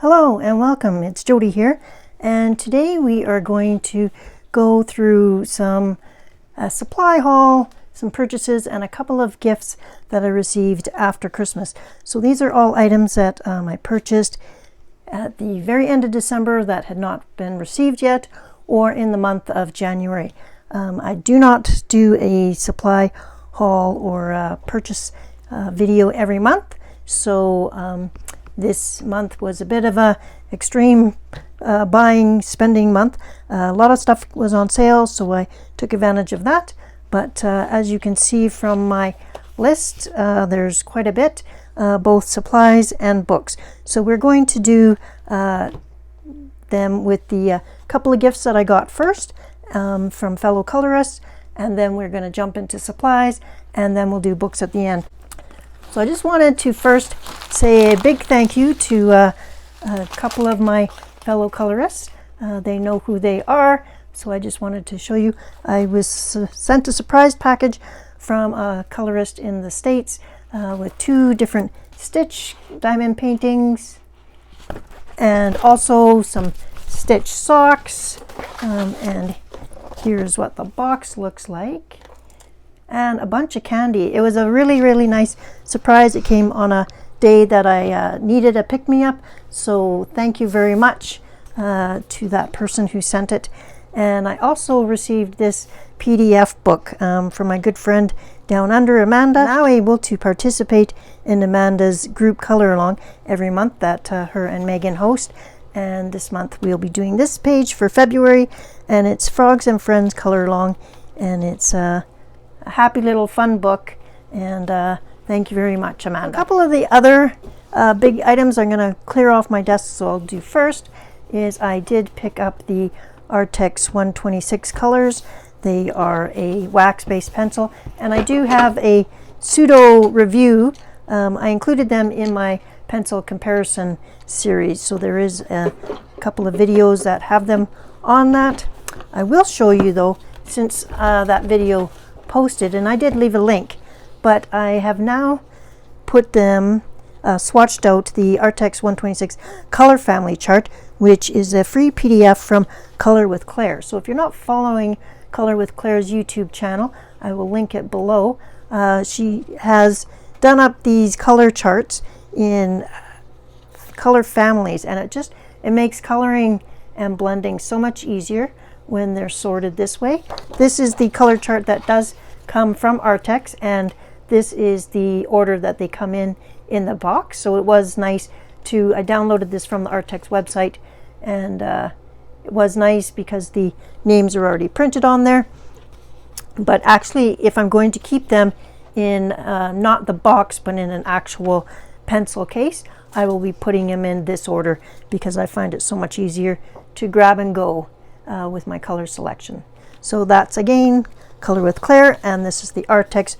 Hello and welcome, it's Jody here, and today we are going to go through some supply haul, some purchases, and a couple of gifts that I received after Christmas. So these are all items that I purchased at the very end of December that had not been received yet, or in the month of January. I do not do a supply haul or purchase video every month, so this month was a bit of a extreme spending month. A lot of stuff was on sale, so I took advantage of that. But as you can see from my list, there's quite a bit, both supplies and books. So we're going to do them with the couple of gifts that I got first from fellow colorists, and then we're going to jump into supplies, and then we'll do books at the end. So I just wanted to first say a big thank you to a couple of my fellow colorists. They know who they are, so I just wanted to show you. I was sent a surprise package from a colorist in the States with 2 different Stitch diamond paintings and also some Stitch socks. And here's what the box looks like. And a bunch of candy. It was a really nice surprise. It came on a day that I needed a pick-me-up, so thank you very much to that person who sent it. And I also received this PDF book from my good friend down under, Amanda. Now able to participate in Amanda's group color along every month that her and Megan host. And this month we'll be doing this page for February, and it's Frogs and Friends color along, and it's a happy little fun book, and thank you very much, Amanda. A couple of the other big items I'm going to clear off my desk, so I'll do first is I did pick up the Artex 126 colors. They are a wax-based pencil, and I do have a pseudo review. I included them in my pencil comparison series, so there is a couple of videos that have them on that. I will show you though, since that video posted, and I did leave a link, but I have now put them swatched out the Artex 126 color family chart, which is a free PDF from Color with Claire. So if you're not following Color with Claire's YouTube channel, I will link it below. She has done up these color charts in color families, and it makes coloring and blending so much easier when they're sorted this way. This is the color chart that does come from Artex, and this is the order that they come in the box. So it was nice I downloaded this from the Artex website, and it was nice because the names are already printed on there. But actually, if I'm going to keep them in not the box but in an actual pencil case, I will be putting them in this order because I find it so much easier to grab and go with my color selection. So that's again Color with Claire, and this is the Artex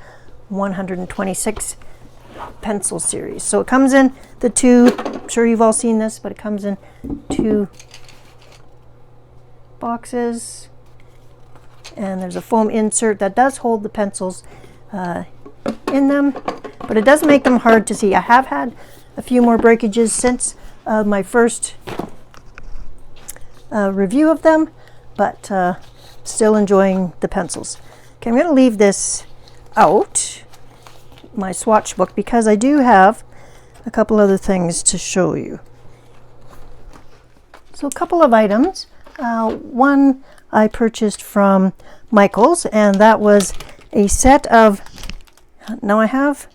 126 pencil series. So it comes in the 2, I'm sure you've all seen this, but it comes in 2 boxes, and there's a foam insert that does hold the pencils in them, but it does make them hard to see. I have had a few more breakages since my first review of them, but still enjoying the pencils. Okay, I'm going to leave this out, my swatch book, because I do have a couple other things to show you. So a couple of items. One I purchased from Michael's, and that was a set of, now I have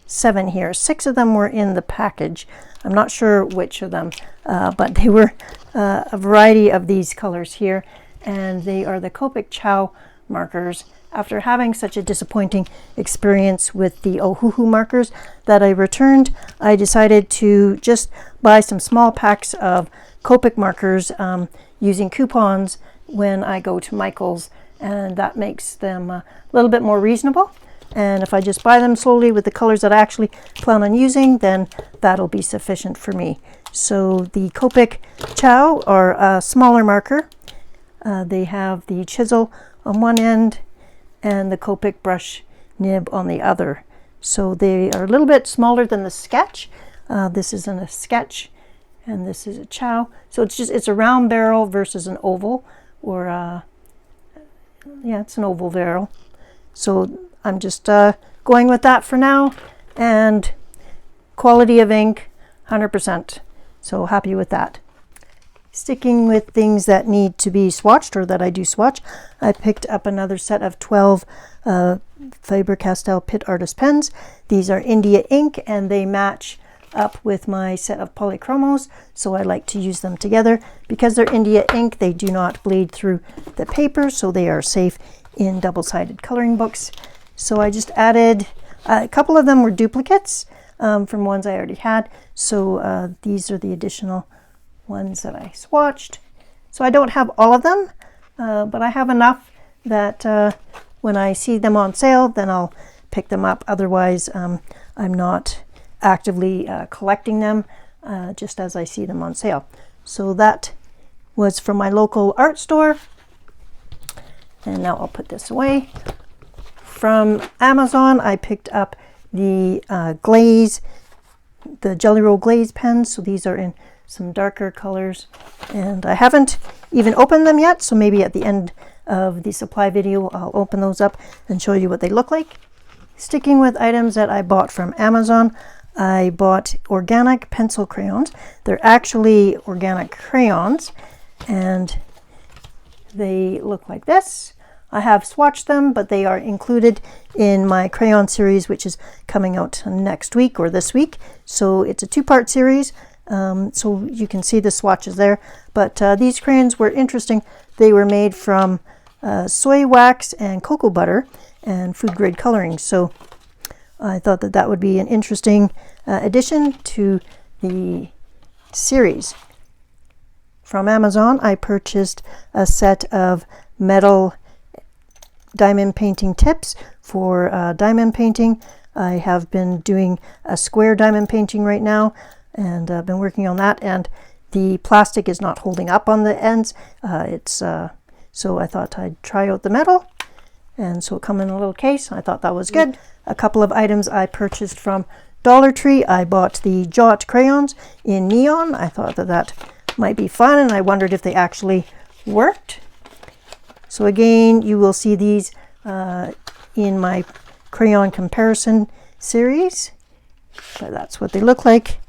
7 here. 6 of them were in the package. I'm not sure which of them, but they were a variety of these colors here, and they are the Copic Chow markers. After having such a disappointing experience with the Ohuhu markers that I returned, I decided to just buy some small packs of Copic markers using coupons when I go to Michael's, and that makes them a little bit more reasonable. And if I just buy them slowly with the colors that I actually plan on using, then that'll be sufficient for me. So the Copic Chow are a smaller marker. They have the chisel on one end and the Copic brush nib on the other. So they are a little bit smaller than the sketch. This isn't a sketch, and this is a chow. So it's a round barrel versus an oval, or yeah, it's an oval barrel. So I'm just going with that for now, and quality of ink 100%. So happy with that. Sticking with things that need to be swatched, or that I do swatch, I picked up another set of 12 Faber-Castell Pitt Artist pens. These are India ink, and they match up with my set of polychromos, so I like to use them together. Because they're India ink, they do not bleed through the paper, so they are safe in double-sided coloring books. So I just added a couple of them were duplicates from ones I already had, so these are the additional ones that I swatched. So I don't have all of them, but I have enough that when I see them on sale, then I'll pick them up. Otherwise, I'm not actively collecting them, just as I see them on sale. So that was from my local art store, and now I'll put this away. From Amazon, I picked up the glaze, the Jelly Roll glaze pens. So these are in some darker colors, and I haven't even opened them yet, so maybe at the end of the supply video I'll open those up and show you what they look like. Sticking with items that I bought from Amazon, I bought organic pencil crayons. They're actually organic crayons, and they look like this. I have swatched them, but they are included in my crayon series, which is coming out next week or this week. So it's a two-part series. So you can see the swatches there, but these crayons were interesting. They were made from soy wax and cocoa butter and food grade coloring, so I thought that that would be an interesting addition to the series. From Amazon, I purchased a set of metal diamond painting tips for diamond painting. I have been doing a square diamond painting right now, and I've been working on that, and the plastic is not holding up on the ends. So I thought I'd try out the metal, and so it come in a little case. I thought that was good. A couple of items I purchased from Dollar Tree. I bought the Jot crayons in neon. I thought that that might be fun, and I wondered if they actually worked. So again, you will see these in my crayon comparison series, but that's what they look like.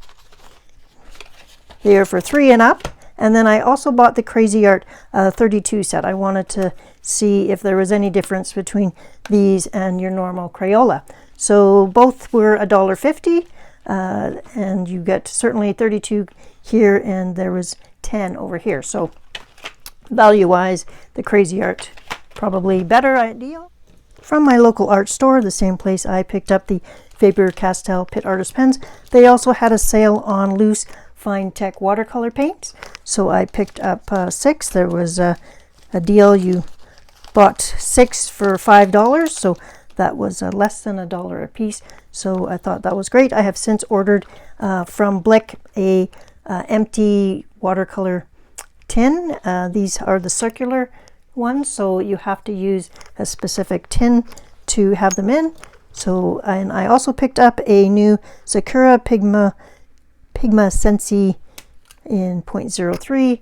They are for 3 and up. And then I also bought the Crazy Art 32 set. I wanted to see if there was any difference between these and your normal Crayola. So both were $1.50, and you get certainly 32 here, and there was 10 over here. So value-wise, the Crazy Art probably better ideal. From my local art store, the same place I picked up the Faber-Castell Pitt Artist pens, they also had a sale on loose Fine Tech watercolor paints. So I picked up 6. There was a deal. You bought 6 for $5, so that was less than $1 a piece. So I thought that was great. I have since ordered from Blick a empty watercolor tin. These are the circular ones, so you have to use a specific tin to have them in. So, and I also picked up a new Sakura Pigma Sensi in 0.03.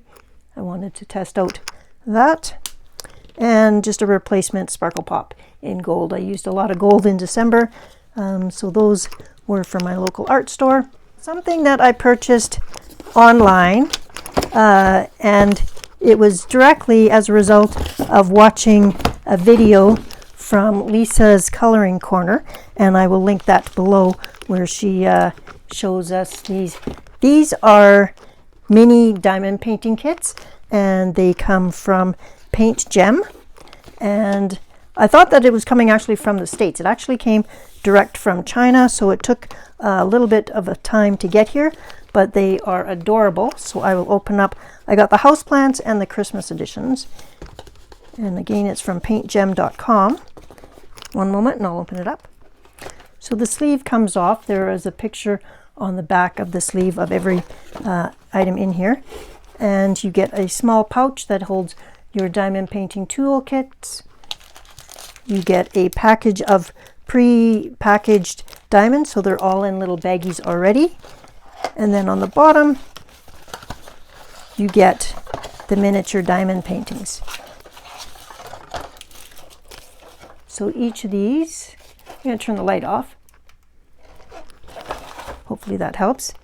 I wanted to test out that, and just a replacement Sparkle Pop in gold. I used a lot of gold in December, so those were from my local art store. Something that I purchased online, and it was directly as a result of watching a video from Lisa's Coloring Corner, and I will link that below, where she shows us these. These are mini diamond painting kits, and they come from Paint Gem, and I thought that it was coming actually from the States. It actually came direct from China, so it took a little bit of a time to get here, but they are adorable. So I will open up. I got the houseplants and the Christmas editions, and again, it's from paintgem.com. One moment and I'll open it up. So the sleeve comes off. There is a picture on the back of the sleeve of every item in here, and you get a small pouch that holds your diamond painting tool kits. You get a package of pre-packaged diamonds, so they're all in little baggies already. And then on the bottom you get the miniature diamond paintings. So each of these, I'm going to turn the light off. Hopefully that helps.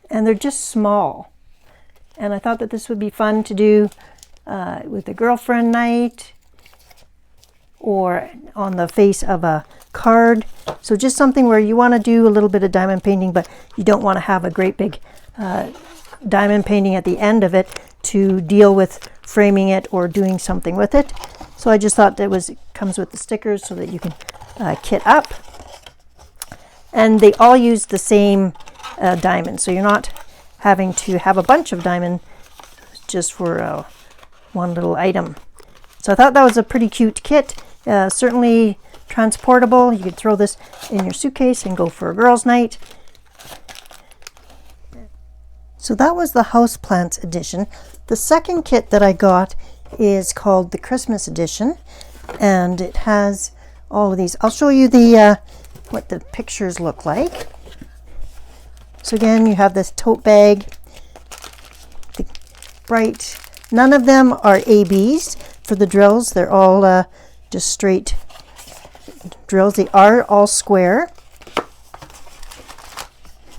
And they're just small. And I thought that this would be fun to do with a girlfriend night or on the face of a card. So just something where you want to do a little bit of diamond painting, but you don't want to have a great big diamond painting at the end of it to deal with framing it or doing something with it. So I just thought it comes with the stickers so that you can kit up. And they all use the same diamond, so you're not having to have a bunch of diamond just for one little item. So I thought that was a pretty cute kit. Certainly transportable. You could throw this in your suitcase and go for a girls' night. So that was the houseplants edition. The second kit that I got is called the Christmas edition, and it has all of these. I'll show you the what the pictures look like. So again, you have this tote bag, the bright. None of them are ABs for the drills. They're all just straight drills. They are all square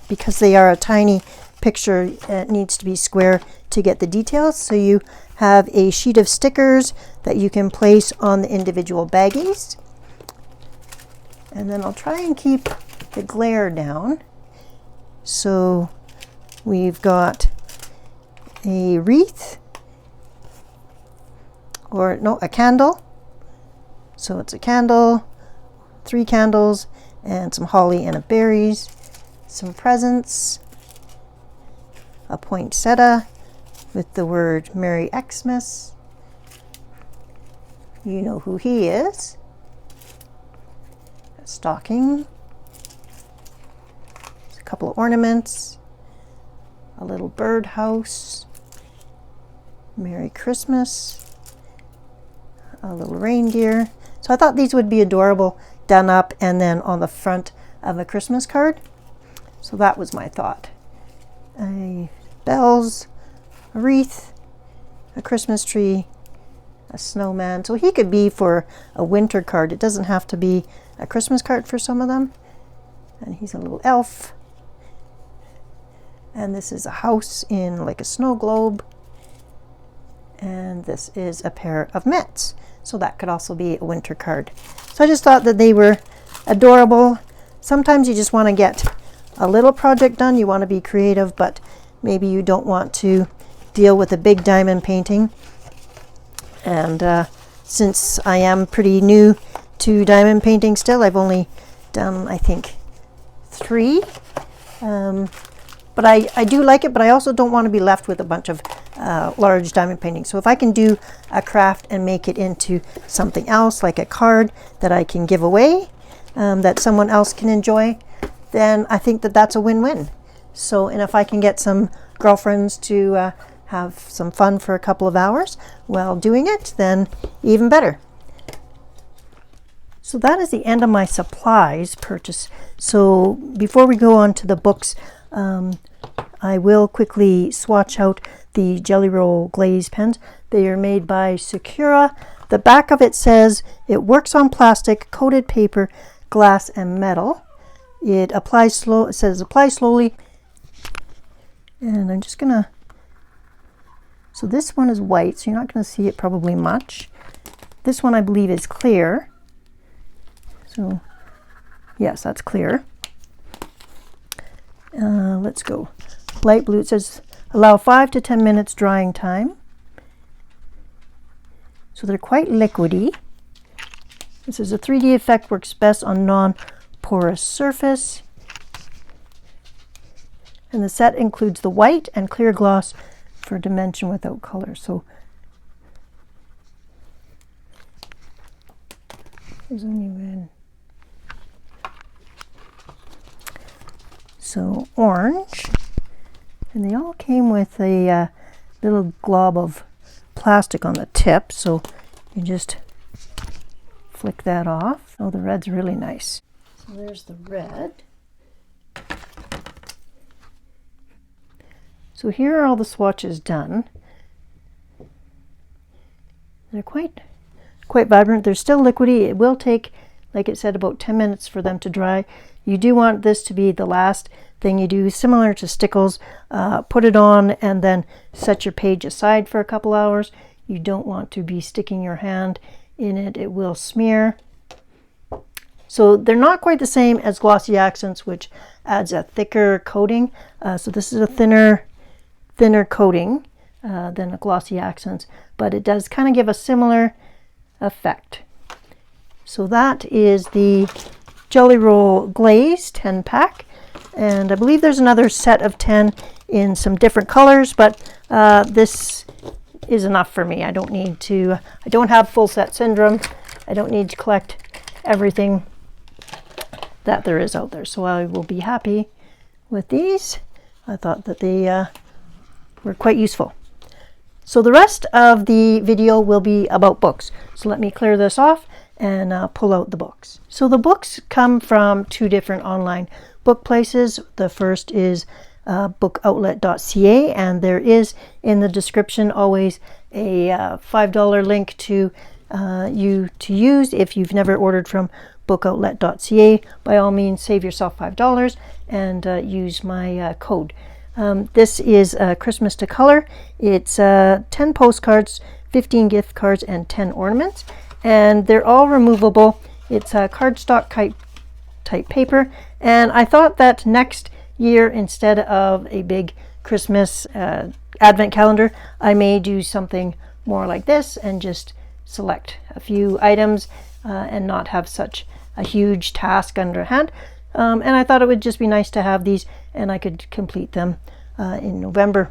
because they are a tiny picture. It needs to be square to get the details. So you have a sheet of stickers that you can place on the individual baggies. And then I'll try and keep the glare down. So we've got a wreath, or no, a candle. So it's a candle, 3 candles, and some holly and berries, some presents, a poinsettia with the word Merry Xmas. You know who he is. A stocking, a couple of ornaments, a little birdhouse, Merry Christmas, a little reindeer. So I thought these would be adorable done up and then on the front of a Christmas card. So that was my thought. Bells, a wreath, a Christmas tree, a snowman. So he could be for a winter card. It doesn't have to be a Christmas card for some of them. And he's a little elf. And this is a house in like a snow globe. And this is a pair of mitts. So that could also be a winter card. So I just thought that they were adorable. Sometimes you just want to get a little project done. You want to be creative, but maybe you don't want to deal with a big diamond painting. And since I am pretty new to diamond painting still, I've only done, I think, 3. But I do like it, but I also don't want to be left with a bunch of large diamond paintings. So if I can do a craft and make it into something else, like a card that I can give away, that someone else can enjoy, then I think that that's a win-win. So, and if I can get some girlfriends to have some fun for a couple of hours while doing it, then even better. So that is the end of my supplies purchase. So before we go on to the books, I will quickly swatch out the Jelly Roll glaze pens. They are made by Sakura. The back of it says it works on plastic, coated paper, glass, and metal. It applies slow. It says apply slowly. And I'm just gonna. So this one is white, so you're not going to see it probably much. This one I believe is clear. So yes, that's clear. Let's go. Light blue. It says allow 5 to 10 minutes drying time. So they're quite liquidy. This is a 3D effect, works best on non-porous surface. And the set includes the white and clear gloss for dimension without color. So there's only red. So orange, and they all came with a little glob of plastic on the tip, so you just flick that off. Oh, the red's really nice. So there's the red. So here are all the swatches done. They're quite vibrant. They're still liquidy. It will take, like it said, about 10 minutes for them to dry. You do want this to be the last thing you do, similar to stickles. Put it on and then set your page aside for a couple hours. You don't want to be sticking your hand in it. It will smear. So they're not quite the same as glossy accents, which adds a thicker coating. So this is a thinner coating than a glossy accents, but it does kind of give a similar effect. So that is the Jelly Roll Glaze 10 pack, and I believe there's another set of 10 in some different colors, but this is enough for me. I don't have full set syndrome. I don't need to collect everything that there is out there, so I will be happy with these. I thought that they were quite useful. So the rest of the video will be about books. So let me clear this off and pull out the books. So the books come from two different online book places. The first is bookoutlet.ca, and there is in the description always a $5 link to you to use if you've never ordered from bookoutlet.ca. By all means, save yourself $5 and use my code. This is Christmas to Color. It's 10 postcards, 15 gift cards, and 10 ornaments, and they're all removable. It's cardstock type paper, and I thought that next year, instead of a big Christmas advent calendar, I may do something more like this and just select a few items and not have such a huge task underhand. And I thought it would just be nice to have these, and I could complete them in November.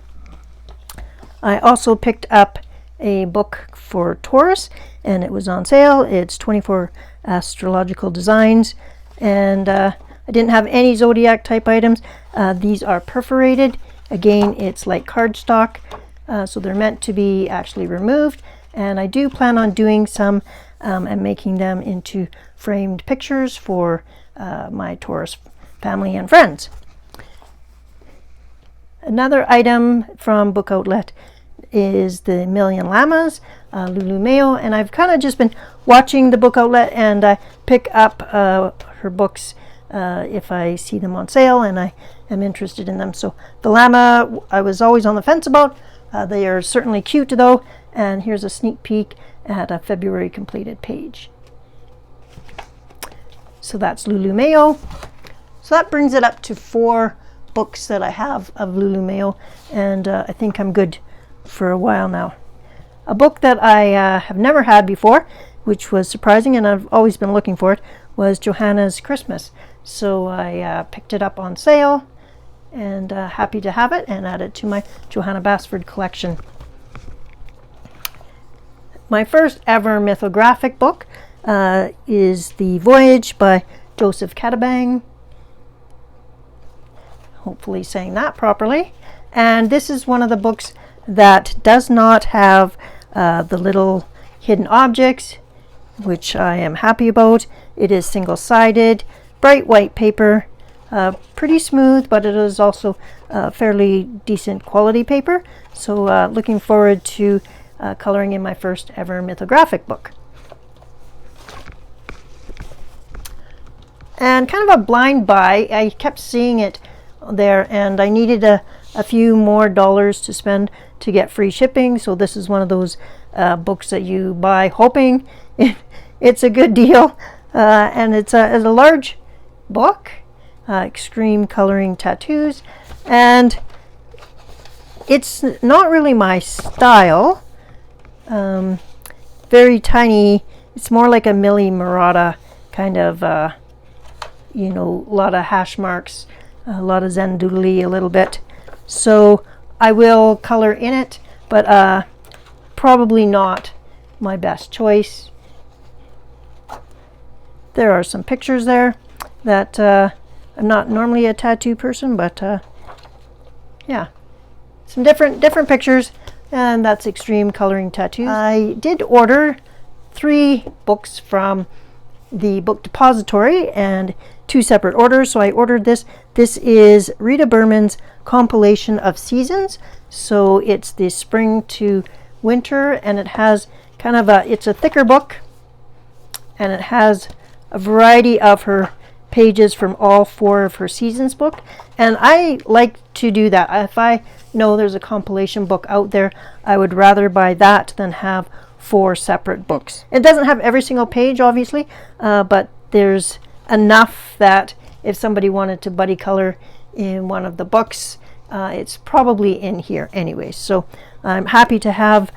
I also picked up a book for Taurus, and it was on sale. It's 24 astrological designs, and I didn't have any zodiac type items. These are perforated. Again, it's like cardstock, so they're meant to be actually removed, and I do plan on doing some and making them into framed pictures for my Taurus family and friends. Another item from Book Outlet is the Million Llamas, Lulu Mayo, and I've kind of just been watching the Book Outlet, and I pick up her books if I see them on sale and I am interested in them. So the llama I was always on the fence about. They are certainly cute though, and here's a sneak peek at a February completed page. So that's Lulu Mayo. So that brings it up to 4 books that I have of Lulu Mayo, and I think I'm good for a while now. A book that I have never had before, which was surprising, and I've always been looking for it, was Johanna's Christmas. So I picked it up on sale, and happy to have it and add it to my Johanna Basford collection. My first ever mythographic book is The Voyage by Joseph Catabang. Hopefully saying that properly. And this is one of the books that does not have the little hidden objects, which I am happy about. It is single-sided, bright white paper, pretty smooth, but it is also fairly decent quality paper. So looking forward to coloring in my first ever mythographic book. And kind of a blind buy, I kept seeing it there, and I needed a few more dollars to spend to get free shipping. So this is one of those books that you buy hoping it's a good deal, and it's a large book, Extreme Coloring Tattoos, and it's not really my style. Very tiny. It's more like a Millie Murata kind of, a lot of hash marks, a lot of Zen doodly a little bit. So I will color in it, but probably not my best choice. There are some pictures there that I'm not normally a tattoo person, but yeah, some different pictures, and that's Extreme Coloring Tattoos. I did order 3 books from the Book Depository and 2 separate orders. So I ordered this. This is Rita Berman's compilation of seasons. So it's the spring to winter, and it has kind of it's a thicker book, and it has a variety of her pages from all 4 of her seasons book. And I like to do that. If I know there's a compilation book out there, I would rather buy that than have 4 separate books. It doesn't have every single page, obviously, but there's enough that if somebody wanted to buddy color in one of the books, it's probably in here anyway. So I'm happy to have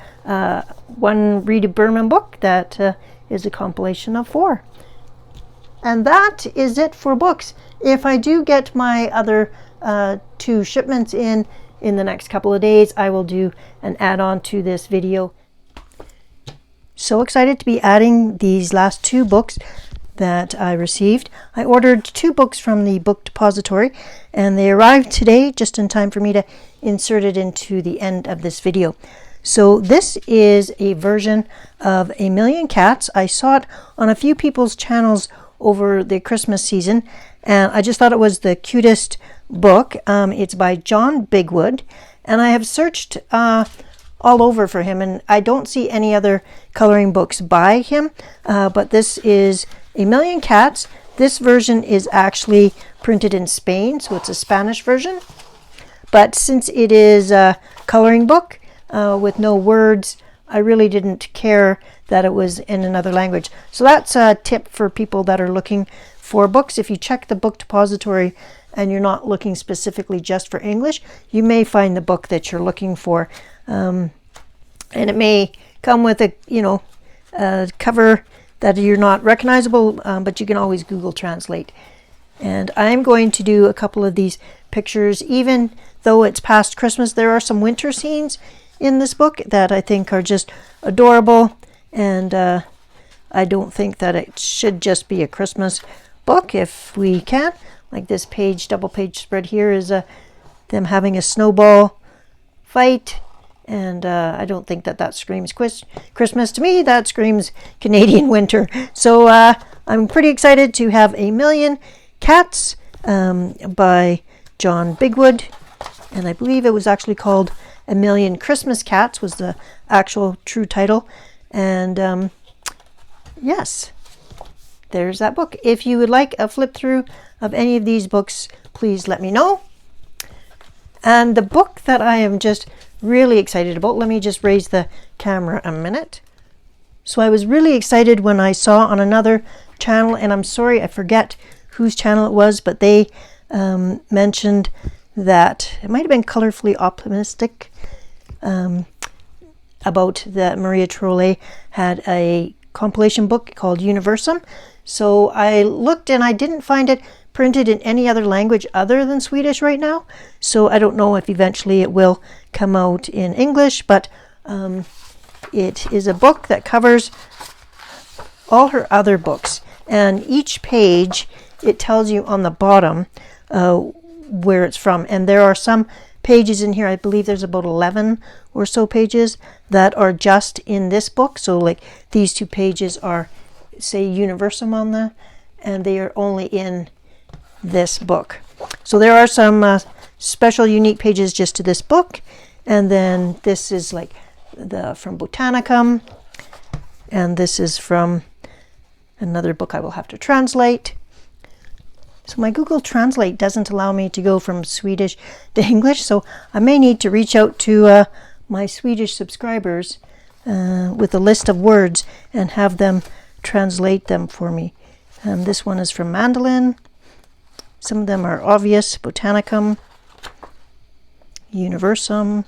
one Rita Berman book that is a compilation of 4. And that is it for books. If I do get my other 2 shipments in the next couple of days, I will do an add-on to this video. So excited to be adding these last 2 books that I received. I ordered 2 books from the Book Depository, and they arrived today just in time for me to insert it into the end of this video. So this is a version of A Million Cats. I saw it on a few people's channels over the Christmas season, and I just thought it was the cutest book. It's by John Bigwood, and I have searched all over for him, and I don't see any other coloring books by him, but this is A Million Cats. This version is actually printed in Spain, so it's a Spanish version, but since it is a coloring book with no words, I really didn't care that it was in another language. So that's a tip for people that are looking for books. If you check the Book Depository and you're not looking specifically just for English, you may find the book that you're looking for. And it may come with a cover that you're not recognizable, but you can always Google Translate. And I'm going to do a couple of these pictures. Even though it's past Christmas, there are some winter scenes in this book that I think are just adorable, and I don't think that it should just be a Christmas book if we can. Like this page, double page spread here is them having a snowball fight, and I don't think that screams Christmas to me. That screams Canadian winter. So I'm pretty excited to have A Million Cats by John Bigwood, and I believe it was actually called A Million Christmas Cats was the actual true title. And yes, there's that book. If you would like a flip through of any of these books, please let me know. And the book that I am just really excited about, let me just raise the camera a minute. So I was really excited when I saw on another channel, and I'm sorry I forget whose channel it was, but they mentioned that it might have been Colorfully Optimistic, about that Maria Trolle had a compilation book called Universum. So I looked and I didn't find it printed in any other language other than Swedish right now. So I don't know if eventually it will come out in English, but it is a book that covers all her other books. And each page, it tells you on the bottom where it's from. And there are some pages in here, I believe there's about 11 or so pages that are just in this book. So like these 2 pages are, say, Universum on the, and they are only in this book. So there are some special unique pages just to this book. And then this is like from Botanicum, and this is from another book I will have to translate. So my Google Translate doesn't allow me to go from Swedish to English, so I may need to reach out to my Swedish subscribers with a list of words and have them translate them for me. This one is from Mandolin. Some of them are obvious. Botanicum, Universum.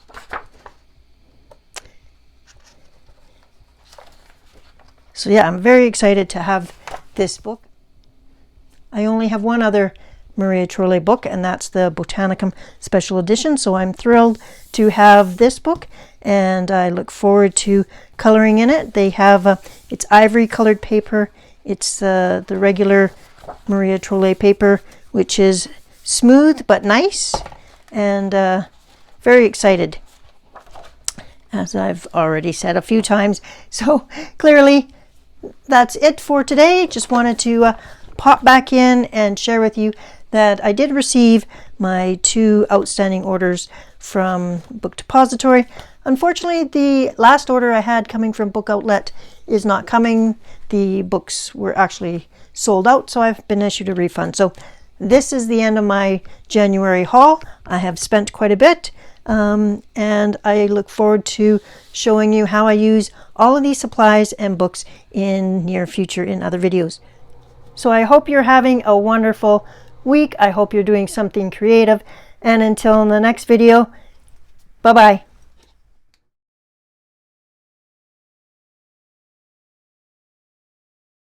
So yeah, I'm very excited to have this book. I only have one other Maria Trolle book, and that's the Botanicum Special Edition. So I'm thrilled to have this book, and I look forward to coloring in it. They have it's ivory colored paper. It's the regular Maria Trolle paper, which is smooth but nice, and very excited, as I've already said a few times. So clearly that's it for today. Just wanted to pop back in and share with you that I did receive my 2 outstanding orders from Book Depository. Unfortunately, the last order I had coming from Book Outlet is not coming. The books were actually sold out, so I've been issued a refund. So this is the end of my January haul. I have spent quite a bit, and I look forward to showing you how I use all of these supplies and books in near future in other videos. So I hope you're having a wonderful week. I hope you're doing something creative. And until the next video, bye-bye.